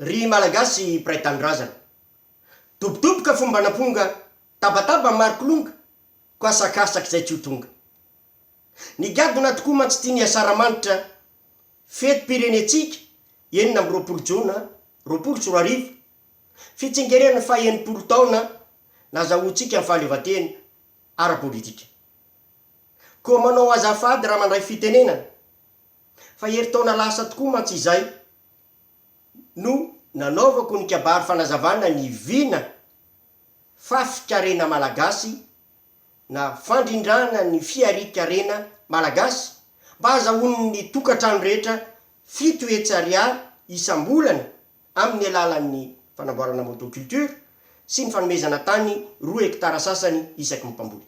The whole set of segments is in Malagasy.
Ry malagasy praitandrazana. Dobodoboka fomba naponga, tabataba marikolonga, ko asakasaky zay tsy ho tonga. Ny gadona tokoa mantsy tia ny asaramanitra, fety pirenetsika, 9 jona, 24 fitsingerena fa 90 taona, nazahoantsika ny fahaleovantena ara-politika. Koa manao azafady raha mandray fitenenana, fa herintaona lasa tokoa mantsy izay, no nanaovako ny kabary fanazavana ny vina fafikarena malagasy na fandrindrana ny fiarikarena malagasy mba azahoany ny tokatrano rehetra 7 hetsariary isam-bolana amin'ny alalan'ny fanamboarana motoculture sy ny fanomezana tany 2 hektara sasany isaky mpamboly.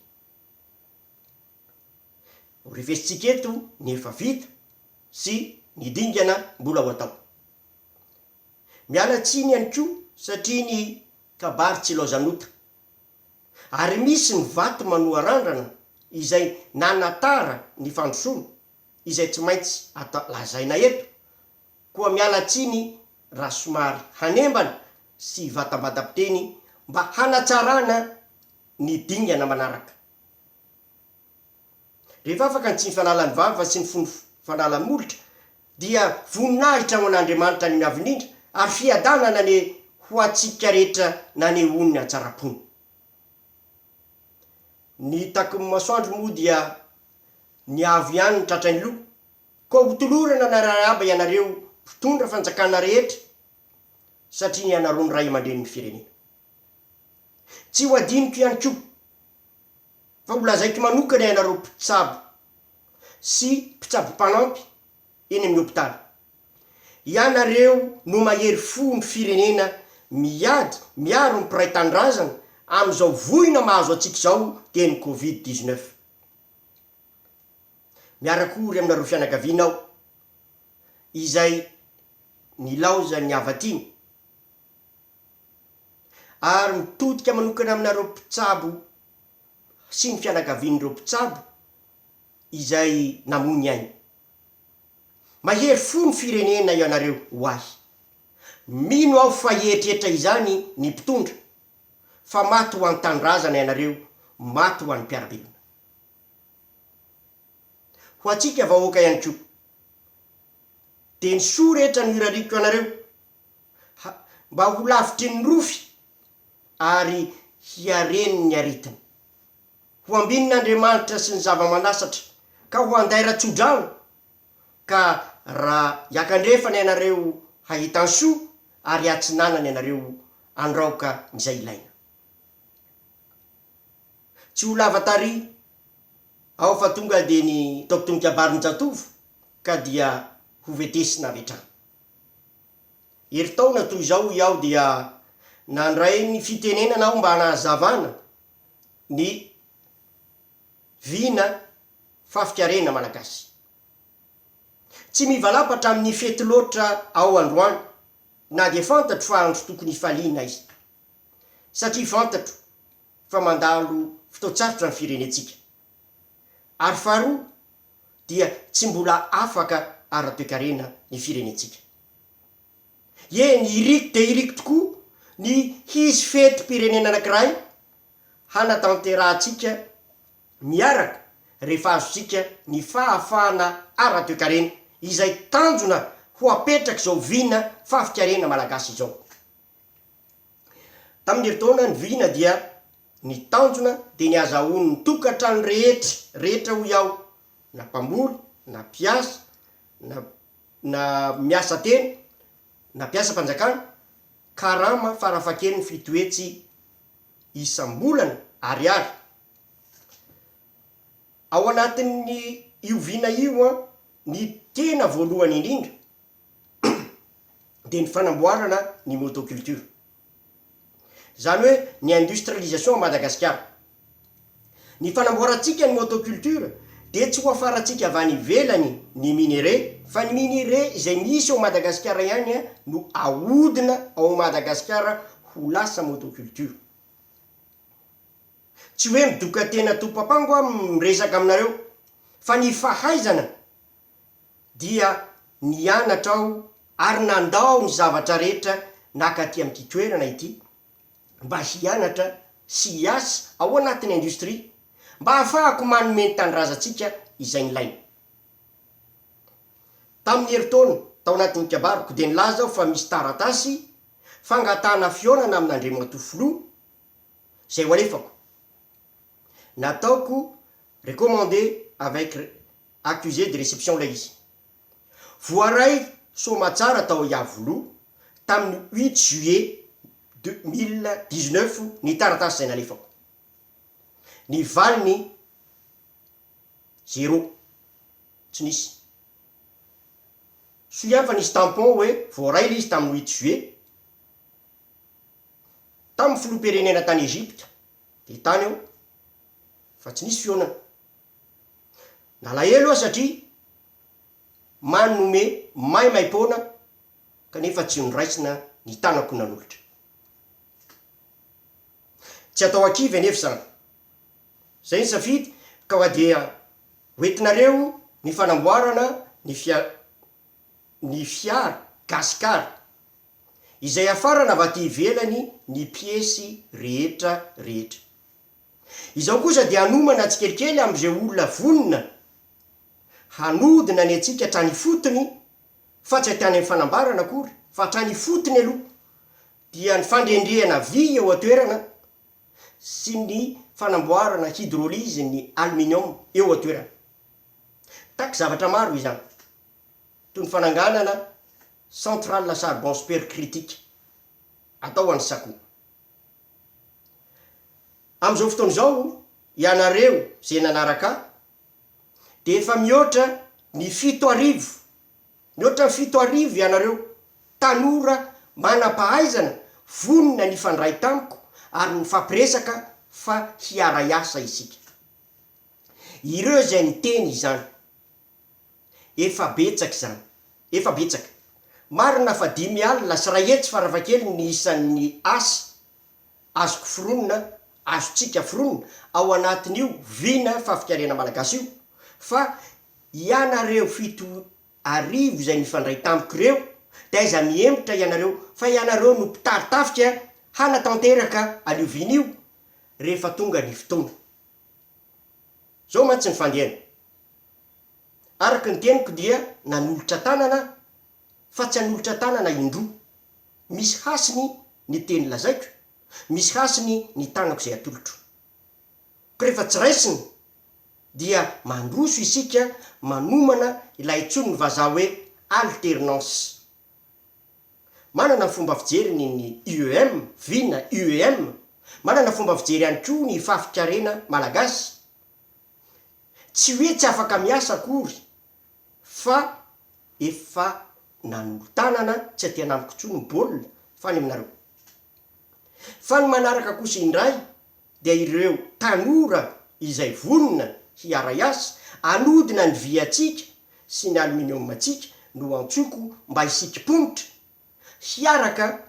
Revesitsika eto ny efa vita sy ny dingana mbola ho atao. Miala tsiny ihany koa satria ny kabary tsy laozanota. Ary misy ny vato manoa randrana izay nanatara ny fandrosoana izay tsy maintsy lazaina eto. Koa miala tsiny raha somary hanembana sy vatam-batam-piteny mba hanatsarana ny dingana manaraka. Rehefa afaka ny tsy fanalany vava sy ny fony fanalany molotra dia voninahitra ho an'Andriamanitra ny miavinindra ary fiadanana ny ho atsika rehetra nanehoany ny atsarapony. Ny takon'ny masoandro moa dia ny avo ihany ny tratrainy loha, koa hotolorana na raraba ianareo mpitondra fanjakana rehetra satria ny ianareo ny ray aman-dreniny firenena. Tsy ho adiniko ihany koa fa holazaiko manokana ianareo mpitsabo sy mpitsabo mpanampy eny amin'ny hopitaly. Ianareo no mahery fo ny firenena miady miaro ny mpiray tandrazana amin'izao voina mahazo atsika izao dia ny Covid-19. Miarakory aminareo fianakavianao izay nilaoza ny avatiny ary mitodika manokana aminareo mpitsabo sy ny fianakavian'ireo mpitsabo izay namony ainy. Mahery fo ny firenena ianareo ho ahy. Mino aho fa eritreretra izany ny mpitondra, fa maty ho an-tandrazana ianareo, maty ho an'ny mpiarabelona. Ho atsika vahoaka ihany koa, dia ny soa rehetra no irariko ianareo mba ho lavitry ny rofy ary hiareny ny aritiny. Ho ambinin'Andriamanitra sy ny zava-manasatra ka ho andaira-tsodrano, ka raha iakandrefana ianareo hahitany soa ary atsinanana ianareo andraoka izay ilaina. Tsy ho lava tary ao fa tonga dia ny taoko kabary njatovo ka dia ho vetesina avy hatrany. Heritaona toy izao iaho dia nandray ny fitenenana aho mba hanazavana ny vina fafikarena malagasy. Tsy mivalapatra amin'ny fety loatra ao androany, na dia fantatro fa andro tokony hifaliana izy, satria fantatro fa mandalo fotoatsarotra ny firenetsika. Ary faharoa dia tsy mbola afaka ara-toekarena ny firenetsika. Ny iriko dia iriko tokoa ny hisy fety pirenena anankiray hanatanterantsika miaraka rehefa azontsika ny fahafahana ara-toekarena izay tanjona ho apetraka izao vina fafikarena malagasy izao. Tamin'ny heritaona ny vina dia ny tanjona dia ny azahoany ny tokatrano rehetra ho iaho, na mpamboly, na mpiasa, na miasa tena, na mpiasa mpanjakana, karama farafahakeliny 7 hetsy isam-bolana ariary. Ao anatin'ny io vina io ny tena voalohany indrindra dia ny fanamboarana ny motoculture, zany hoe ny industrialisation Madagasikara. Ny fanamboarantsika ny motoculture dia tsy ho afarantsika avy any ivelany ny minere, fa ny minere izay misy ao Madagasikara ihany no ahodina ao Madagasikara ho lasa motoculture. Tsy hoe midoka tena tom-papango miresaka aminareo, fa ny fahaizana dia nianatra aho ary nandao ny zavatra rehetra nakaty am'ty toerana ity mba hianatra sy hiasa ao anatin'ny indostria mba hahafahako manome ny tanindrazantsika izay nylaina. Tamin'ny heritaona tao anatin'ny kabariko de nilaza aho fa misy taratasy fangatana fionana amin'Andriamatofiloha zay ho alefako. Nataoko recommandé avec accusé de réception lay izy. Voaray somatsara tao Iavoloha tamin'ny 8 juillet 2019 ny taratasy zay nalefako. Ny valiny 0 tsy nisy. Soiany fa nisy tampon hoe voaray izy tamin'ny 8 juillet tamin'ny filoham-pirenena tany Egypte de tany eo fa tsy nisy fionana. Nalahelo aho satria manome maimaimpona kanefa tsy niraisina ny tanako nanolotra. Tsy atao akivy anefa zany. Zay ny safidy ka hoa dia hoentinareo ny fanamboarana ny fiara gasikara izay afarana avy aty ivelany ny piesy rehetra. Izao kosa dia hanomana tsikelikely am'izay olona vonina hanodina ny atsika trany fotony fa tsy atany amin'ny fanambarana akory fa trany fotony aloha dia ny fandrendrehana vy eo atoerana sy ny fanamboarana hydrolyse ny aluminium eo atoerana. Taky zavatra maro izany toy ny fananganana centrale na charbon supercritique atao an'ny sako. Am'izao fotoana izao ianareo zay nanaraka de efa mihoatra ny 7,000 mihoatra ny 7,000 ianareo tanora manam-pahaizana vonina ny fandray tamiko ary ny fampiresaka fa hiara-iasa isika. Ireo zay niteny izany efa betsaky zany, efa betsaka. Marina fa 5 alina sy 1 hetsy farafakely ny isan'ny asa azoko foronina, azotsika foronina ao anatin'io vina fafikarena malagasy io fa ianareo 7,000 zay nifandray tamiko reo de aiza miembotra ianareo fa ianareo no mpitaritafika hanatanteraka an'io vina io rehefa tonga ny fotoana. Zao mantsy ny fandehana. Araky ny teniko dia nanolotra tanana fa tsy hanolotra tanana indroa. Misy hasiny ny teny lazaiko, misy hasiny ny tanako zay atolotro. Ka rehefa tsy raisiny dia mandroso isika manomana ilay tsony ny vazaha hoe alternance. Manana fomba fijeriny ny UEM, vina UEM, manana fomba fijery ihany koa ny fafikarena malagasy. Tsy hoe tsy afaka miasa akory fa efa nanolotanana tsy aty anamiko tsony ny baolina fa ny aminareo. Fa ny manaraka kosa indray dia ireo tanora izay vonina hiara-iasa anodina ny vy atsika sy ny aluminium atsika no antsoko mba hisikimponitra hiaraka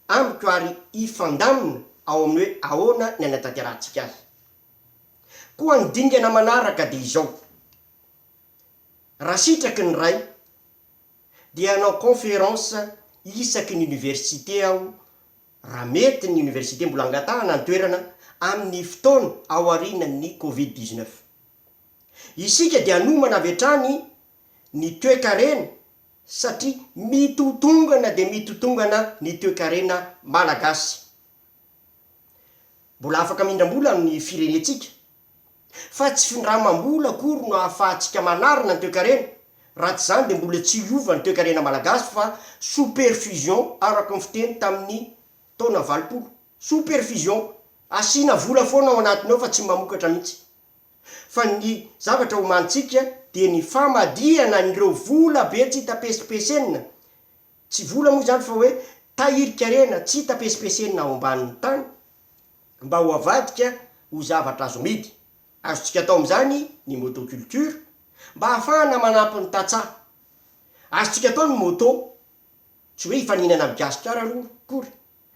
amiko ary hifandamina ao amin'ny hoe ahoana ny anatanterantsika azy. Koa ny dingana manaraka de izao. Raha sitraky ny ray dia hanao conférence isaky ny université aho raha mety ny université mbola angatahana ny toerana amin'ny fotoana ao aorianan'ny Covid-19. Isika dia hanomana avy hatrany ny toe-karena satria mitotongana de mitotongana ny toe-karena malagasy. Mbola afaka mindram-bola ny firenetsika fa tsy findramam-bola akory no ahafahantsika manarina ny toe-karena. Raha tsy zany de mbola tsy hiova ny toe-karena malagasy fa superfusion araky ny fiteny tamin'ny taona 20. Superfusion asina vola foana ao anatiny ao fa tsy mamokatra mihitsy. Fa ny zavatra homanitsika de ny famadiana nyreo vola be tsy tapesipesena. Tsy vola moa zany fa hoe tahirikarena tsy tapesipesena ao ambanin'ny tany mba ho avadika ho zavatra azo midy. Azotsika atao am'izany ny motoculture mba hahafahana manampy ny tatsaha. Azotsika atao ny moto tsy hoe hifaninana amin'ny gasikara aloha kory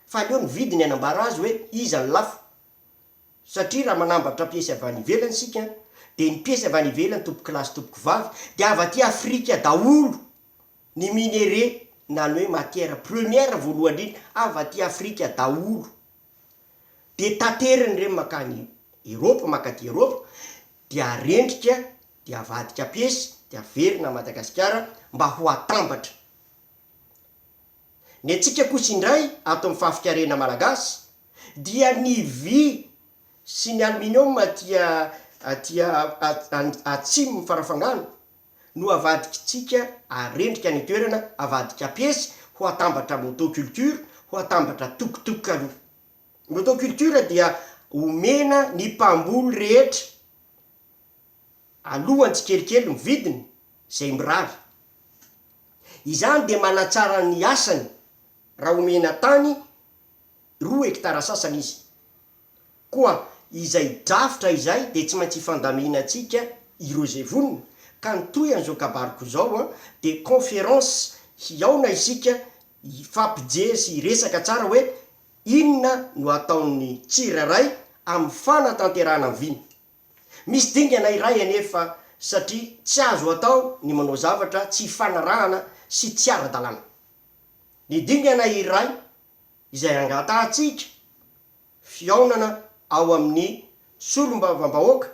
fa aleo ny vidiny anambara azy hoe iza ny lafo. Satria raha manambatra piesy avy any ivelany sika de ny piesy avy any ivelany tompoky lasy tompoky vavy de avy aty Afrika daholo ny minere na ny hoe matière première voalohany indrindra avy aty Afrika daholo. De tateriny reny makany Eropa, makaty Eropa, de arendrika, de avadika piesy, de averina Madagasikara mba ho atambatra. Ny antsika kosa indray ato amin'ny fafikarena malagasy dia ny vy sy ny aluminium atia atsimo farafangano no avadikitsika arendrika ny toerana, avadika piesy ho atambatra motoculture, ho atambatra tokotoko aloha. Motoculture dia omena ny mpamboly rehetra alohany tsikelikely ny vidiny zay mirary. Izany de manatsara ny asany raha omena tany 2 hektara sasany izy. Koa izay drafitra izay de tsy maintsy fandaminatsika ireo zay vonona ka nitoy an'izao kabariko zao de conférence hiaona isika ifampijery resaka tsara hoe inona no ataon'ny tsirairay amin'ny fanatanterahana ny viny. Misy dingana iray anefa satria tsy azo atao ny manao zavatra tsy fanarahana sy tsy ara-dalàna. Ny dingana iray izay angatahantsika fiaonana ao amin'ny solombavam-bahoaka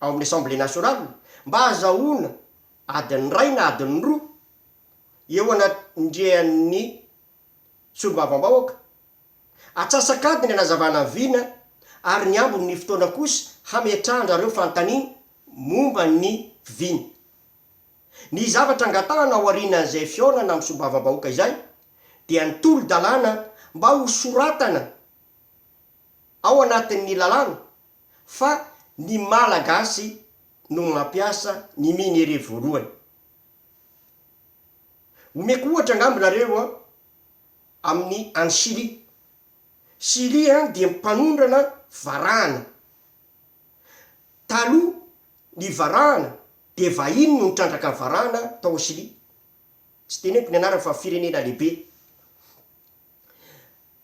ao amin'ny Assemblée nationale mba azahoana adiny 1 na adiny 2 eo anatindrehan'ny solombavam-bahoaka atsasakadiny anazavana vina ary ny ambony ny fotoana kosa hametrahandrareo fantaniana momba ny viny. Ny zavatra angatahana ao aorianan'izay fiaonana amin'ny solombavam-bahoaka izay dia ny tolo-dalàna mba ho soratana ao anatin'ny lalàna fa ny malagasy no mampiasa ny minere voalohany. Omeko ohatra angambonareo amin'ny any Chili. Chili dia mpanondrana varahana. Taloha ny varahana de vahiny no nitrandraka ny varahana tao Chili. Tsy teneniko ny anarana fa firenena lehibe.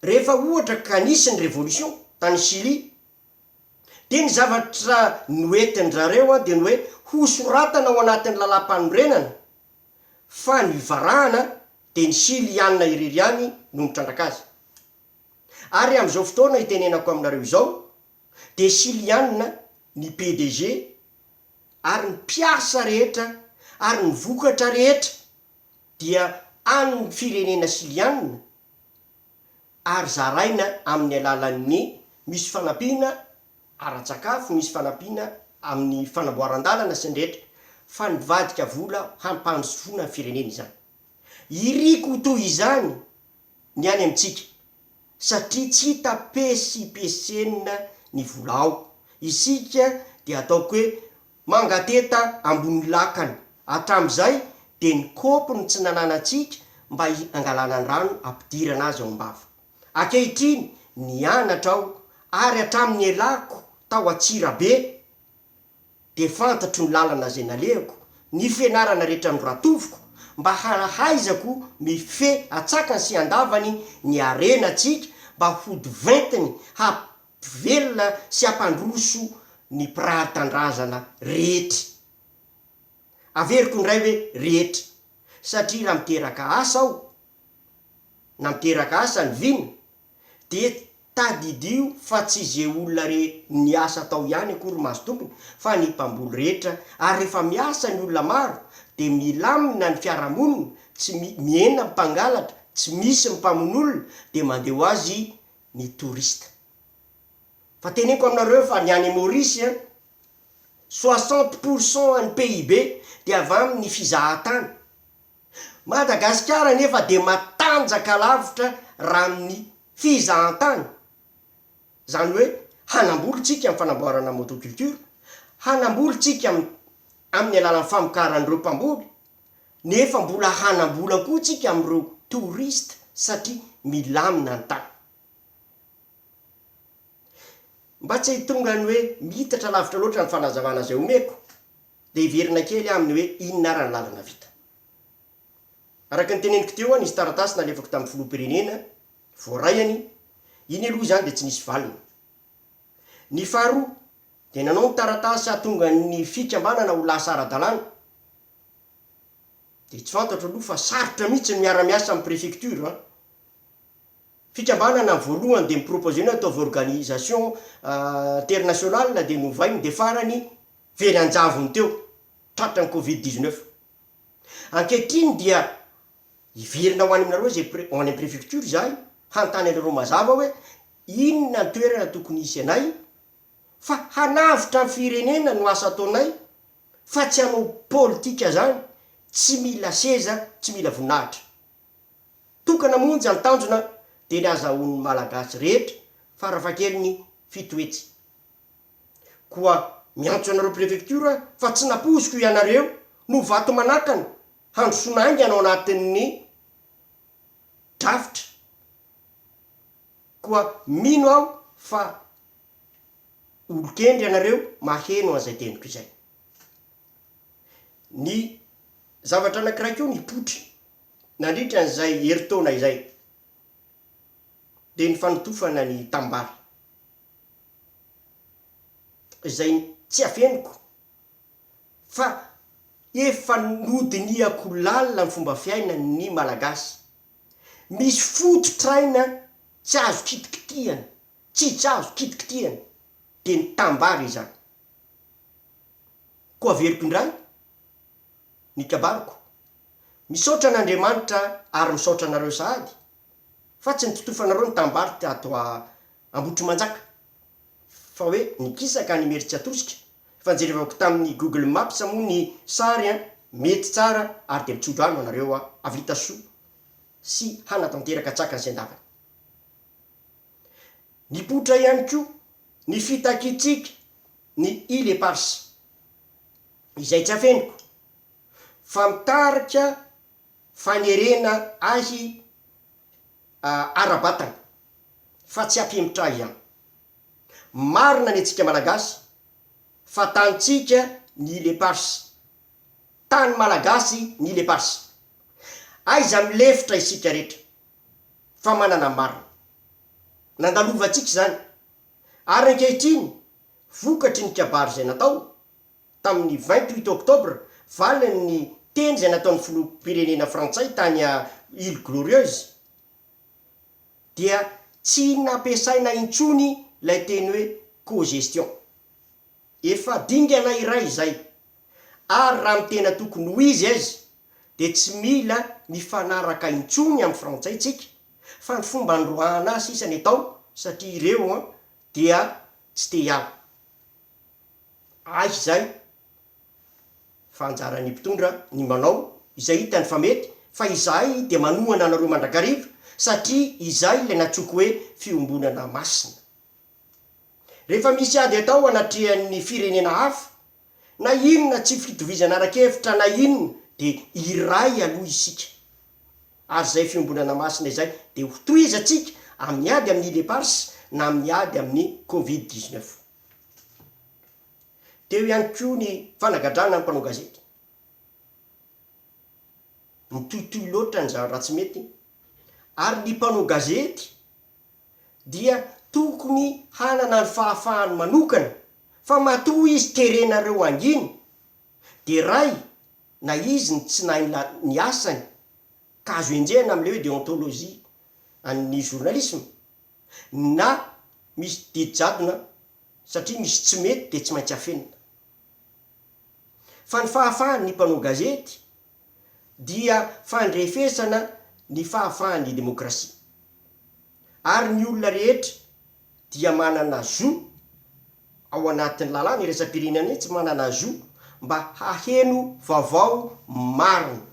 Rehefa ohatra ka nisy ny révolution tany Chili de ny zavatra noentin'rareo de ny hoe ho soratana ao anatin'ny lalam-panorenana fa ny varahana de ny Chilianina irery ihany no mitrandraka azy. Ary am'izao fotoana itenenako aminareo izao de Chilianina ny PDG ary ny mpiasa rehetra ary ny vokatra rehetra dia any firenena Chilianina ary zaraina amin'ny alalan'ny misy fanampiana ara-tsakafo, misy fanampiana amin'ny fanamboaran-dalana sy ny rehetra fa nivadika vola hampandrosoana ny firenena izany. Iriko toy izany ny any amintsika satria tsy hita pesipesena ny vola ao. Isika de ataoko hoe mangateta ambony lakana hatram'izay de ny kopony tsy nananatsika mba angalana ny rano ampidirana azy ao am-bava. Ankehitriny nianatra aho ary hatramin'ny elako tao Antsirabe de fantatro ny lalana zay nalehako, ny fianarana rehetra ny ratoviko mba hahaizako mife atsakany sy andavany ny arenatsika mba hody ventiny hampivelona sy hampandroso ny mpirahatandrazana rehetra. Averiko ny ray hoe rehetra satria raha miteraka asa aho na miteraka asa ny vina de tadidio fa tsy ze olona ny asa tao ihany akory mahazo tompony fa ny mpamboly rehetra. Ary rehefa miasa ny olona maro de milamina ny fiarahamonina, tsy miena mpangalatra, tsy misy mpamon'olona de mandeha ho azy ny touriste. Fa teneniko aminareo fa ny any Maurice 60% ny PIB de avy amin'ny fizahan-tany. Madagasikara nefa de matanjaka lavitra raha amin'ny fizahan-tany. Zany hoe hanambolintsika amin'ny fanamboarana motoculture, hanambolintsika amin'ny alalan'ny famokaran'ireo mpamboly, nefa mbola hanambola koa tsika amin'ireo touriste satria milamina ny tany. Mba tsy hitonga ny hoe mitatra lavitra loatra ny fanazavana zay omeko de hiverina kely aminy hoe inona ara ny lalana vita. Araka ny teneniko teo nisy taratasy nalefako tamin'ny filoham-pirenena voarayany, iny aloha zany de tsy nisy valiny. Ny faharoa de nanao ny taratasy ahatonga ny fikambanana ho lasa ara-dalàna de tsy fantatra aloha fa sarotra mihitsy ny miara-miasa amin'ny préfecture a. Fikambanana voalohany de miproposé ny ataovy organisation internationale de novainy de farany very anjavony teo tratra ny Covid-19. Ankehitriny dia iverina ho any aminareo zay ho any amin'ny préfecture zahay hanontany anareo mazava hoe inona ny toerana tokony hisy anay fa hanavitra amin'ny firenena no asa ataonay fa tsy hanao politika zany, tsy mila seza, tsy mila voninahitra. Tokana monjy ny tanjona de ny azahoan'ny malagasy rehetra farafahakeliny fitoetsy. Koa miantso anareo préfecture fa tsy naposiko ianareo no vato manakana handrosonaingy anao anatin'ny drafitra. Koa mino aho fa olokendry anareo maheno an'izay teniko izay. Ny zavatra anankiray koa nipotry nandritra an'izay heritaona izay de ny fanotofana ny tambary izay tsy afeniko fa efa nodiniako lalina ny fomba fiainan'ny malagasy. Misy foto-traina tsy azo kitikitihana, tsy azo kitikitihana de ny tambary izany. Koa averiko indray ny kabariko misaotra an'Andriamanitra ary misaotra anareo sahady fa tsy nitotofanareo ny tambary tato Ambotrimanjaka fa hoe nikisaka ny Mery tsy atosika. Fa jerevako tamin'ny Google Maps moa ny sary mety tsara ary de mitsodrano anareo avita soa sy hanatanteraka tsaka ny sendavana. Nipotra ihany koa ny fitakitsika ny Ile Parsa izay tsy afeniko fa mitarika fanerena ahy ara-batana fa tsy ampimotra ihany. Marina ny antsika malagasy fa tantsika ny Ile Parsa, tany malagasy ny Ile Parsa. Aiza milefitra isika rehetra fa manana marina nandalovantsika zany. Ary ankehitriny vokatry ny kabary zay natao tamin'ny 28 octobre valiny ny teny zay nataon'ny filoham-pirenena frantsay tany Ile Glorieuse dia tsy nampiasaina intsony lay teny hoe cogestion. Efa dingana iray izay ary raha mitena tokony ho izy azy de tsy mila mifanaraka intsony amin'ny frantsay tsika fa ny fomba androana azy sisa ny atao satria ireo dia tsy te hiala. Izay fa anjaran'ny mpitondra ny manao izay hitany fa mety fa izay de manohana anareo mandrakariva satria izay le natsoko hoe fiombonana masina. Rehefa misy ady atao anatrehan'ny firenena hafa na inona tsy fitovizana arakevitra na inona de iray aloha isika. Ary zay fiombonana masina izay de ho toizatsika amin'ny ady amin'ny Ile Parsa na amin'ny ady amin'ny Covid-19. Teo ihany koa ny fanagadrana ny mpanao gazety. Mitohitohy loatra ny raha tsy mety. Ary ny mpanao gazety dia tokony hanana ny fahafahany manokana fa matoa izy terenareo anginy de ray na izy ny tsy nahy ny asany ka azo enjehana am'le hoe déontologie an'ny journalisme na misy didy jadona satria misy tsy mety de tsy maintsy afenina. Fa ny fahafahany mpanao gazety dia fandrefesana ny fahafahan'ny demokrasia. Ary ny olona rehetra dia manana zo ao anatin'ny lalàna iraisam-pirenena tsy manana zo mba haheno vaovao marina.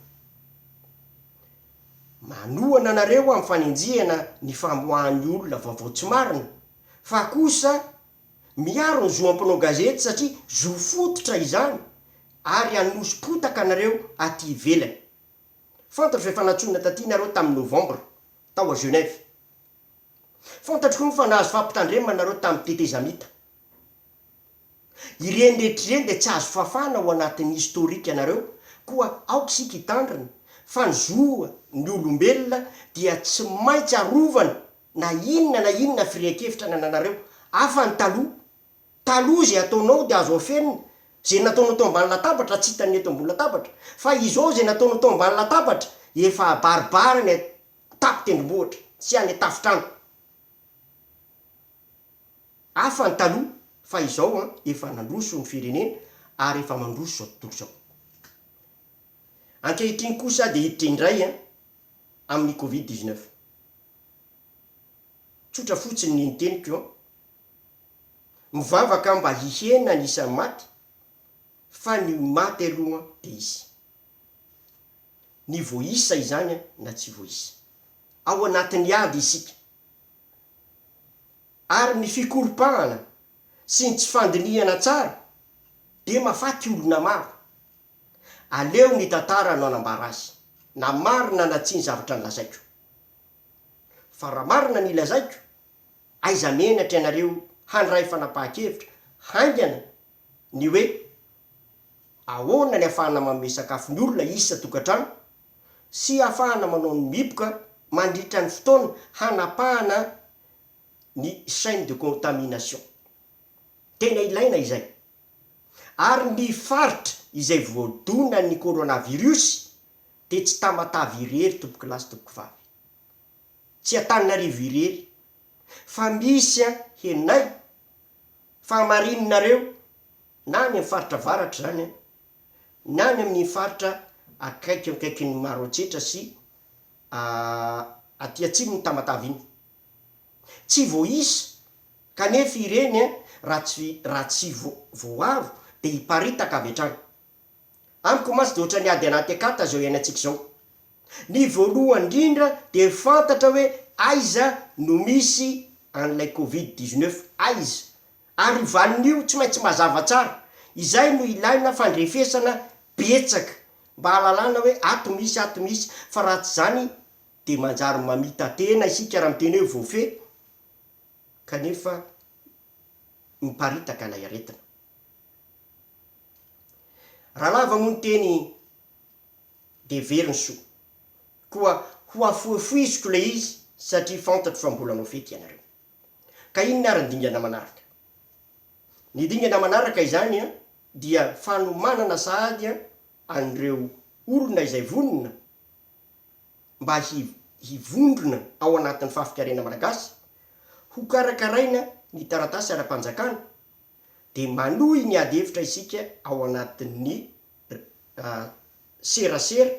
Manohana anareo amin'ny fanenjehana ny famoahan'ny olona vaovao tsy marina fa kosa miaro ny zo am-panao gazety satria zo fototra izany ary anosom-potaka anareo aty ivelany. Fantatro fa efa natsonina taty nareo tamin'ny novembre tao a Genève. Fantatro koa fa nahazo fampitandremana nareo tamin'ny TT Zamita. Ireny rehetr'ireny de tsy azo fafana ao anatin'ny historika anareo koa aoka sika hitandrina fa ny zo ny olombelona dia tsy maintsy arovana na inona firehakevitra nananareo hafa ny taloha zay ataonao de azo afenina zay nataonao tao ambany latabatra tsy hitany eto ambony latabatra, fa izao zay nataonao tao ambany latabatra efa baribariny tapy tendrombohitra tsy any tafitrano. Hafa ny taloha fa izao efa nandroso ny firenena ary efa mandroso zao tontolo zao. Ankehitriny kosa de hiditra indray amin'ny Covid-19. Tsotra fotsiny ny niteniko mivavaka mba hihena ny isan'ny maty, fa ny maty aloha de isy. Ny voisa izany na tsy voisa. Ao anatin'ny ady isika. Ary ny fikoropahana sy ny tsy fandinihana tsara de mahafaty olona maro. Aleo ny tantara no anambara azy, na marina na tsy ny zavatra nilazaiko. Fa raha marina ny lazaiko, aiza menatra ianareo handray fanapahan-kevitra, haingana ny hoe ahoana ny ahafahana manome sakafo ny olona isa tokantrano, sy ahafahana manao ny mipoka mandritra ny fotoana hanapahana ny chaîne de contamination. Tena ilaina izay. Ary ny faritra izay voadona ny coronavirus de tsy Tamatavy irery tompoky lasy tompoky vavy, tsy Antananarivo irery, fa misy Henay, fa marininareo na any amin'ny faritra avaratra zany na any amin'ny faritra akaikin'ny Maroantsetra sy aty atsimo ny Tamatavy iny. Tsy voaisa kanefa ireny raha tsy voaro de hiparitaka avy hatrany. Amiko masy de ohatran'ny ady anaty akata zao iainantsika zao. Ny voalohany indrindra de fantatra hoe aiza no misy an'ilay Covid-19, aiza. Ary valin'io tsy maintsy mazava tsara. Izay no ilaina fandrefesana betsaka mba halalana hoe ato misy, fa raha tsy zany de manjary mamita tena isika raha miteny hoe voafe, kanefa miparitaka ilay aretina. Raha lava moa ny teny de veriny soa, koa ho afoifoiziko le izy satria fantatro fa mbola nofety ianareo. Ka inona ary ny dingana manaraka? Ny dingana manaraka izany dia fanomanana sahady an'ireo olona izay vonona mba hivondrona ao anatin'ny fafikarena malagasy, ho karakaraina ny taratasy ara-panjakana, de manohy ny ady hevitra isika ao anatin'ny serasera.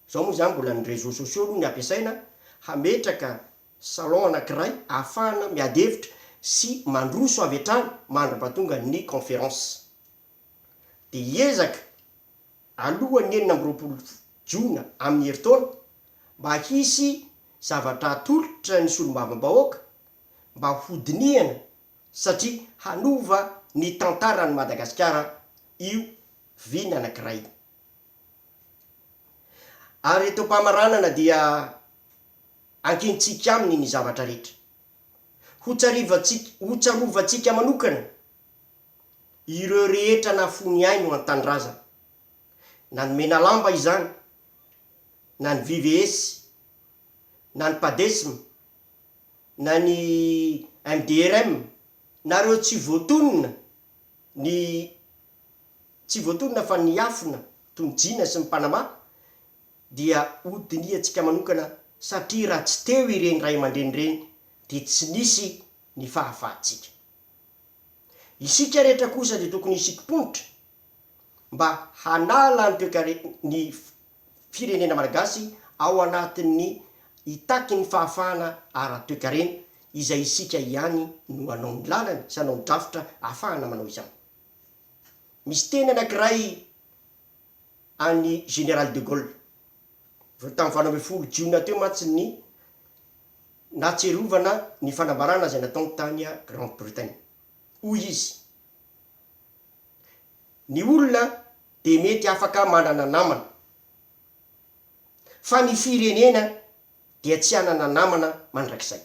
Zao moa zany mbola ny réseaux sociaux aloha ny ampiasaina, hametraka salon anankiray ahafahana miady hevitra sy mandroso avy hatrany mandra-pahatonga ny conférence. De hiezaka alohan'ny 4 Jona amin'ny heritaona mba hisy zavatra atolotra ny solombavam-bahoaka mba hodinihana, satria hanova ny tantarany Madagasikara io vina anankiray. Ary eto mpamaranana dia ankentsika aminy ny zavatra rehetra. Ho tsarovatsika manokana ireo rehetra nafony aino an-tanindrazana, na ny mena lamba izany, na ny VVS, na ny PADESM, na ny MDRM, na reo tsy voatonona fa ny afona tonjina sy ny Panama, dia hodiniantsika manokana satria raha tsy teo ireny ray aman-dreny reny de tsy nisy ny fahafahantsika. Isika rehetra kosa de tokony hisikimponitra mba hanala ny firenena malagasy ao anatin'ny hitaky ny fahafahana ara-toekarena izay isika ihany no anao ny lalana sy anao ny drafitra ahafahana manao izany. Misy teny anankiray any Général de Gaulle tamin'ny 20 Jona teo matsy ny natserovana ny fanambarana zay nataony tany Grande-Bretagne. Hoy izy: ny olona de mety afaka manana namana, fa ny firenena dia tsy hanana namana mandrakizay.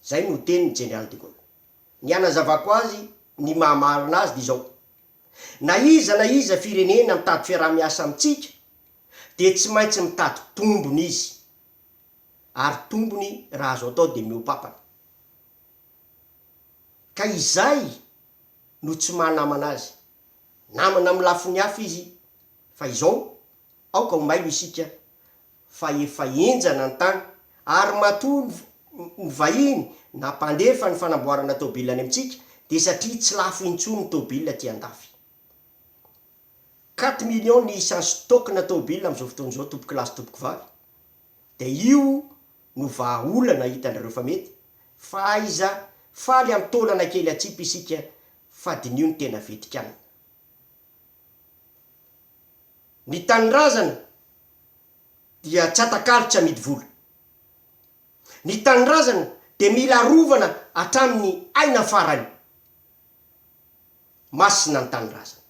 Zay no teny Général de Gaulle. Ny anazavako azy, ny mahamarina azy de zao: na iza firenena mitady fiaraha-miasa amitsika de tsy maintsy mitady tombony izy, ary tombony raha azo atao de miopapana. Ka izay no tsy manamana azy. Namana amin'ny lafiny hafa izy fa izao aoka homailo isika fa efa enjana ny tany ary matoa ny vahiny nampandefa ny fanamboarana tômôbila any amintsika de satria tsy lafo intsony ny tômôbila ty andafy. 4 millions ny isan'ny stock na tômôbila am'izao fotoan'izao tompoky lahy sy tompoky vavy. De io no vahaolana hitanareo fa mety fa aiza faly amy taolana kely atsipy isika fa dinio ny tena vetika aminy. Ny tanindrazana dia tsy atakalotra midy vola. Ny tanindrazana de mila rovana hatramin'ny aina farany. Masina ny tanindrazana.